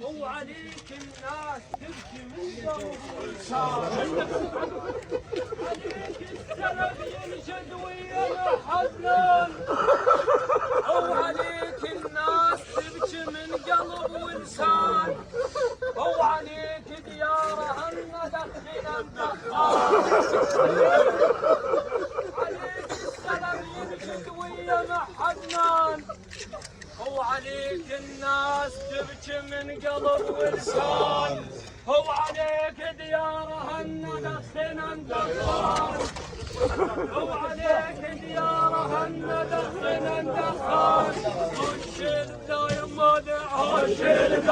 وعليك الناس تبكي من قلب عليك السلف ينشد ويا الحزن وعليك الناس تبكي من قلب ولسان وعليك ديارها الندخنا الدخان عليك السلف ينشد ويا محنان وعليك الناس تبكي من قلب ولسان وعليك ديارها الندخنا الدخان وعليك ديارها الندخنا الدخان خش الدايم مدعو خش الدايم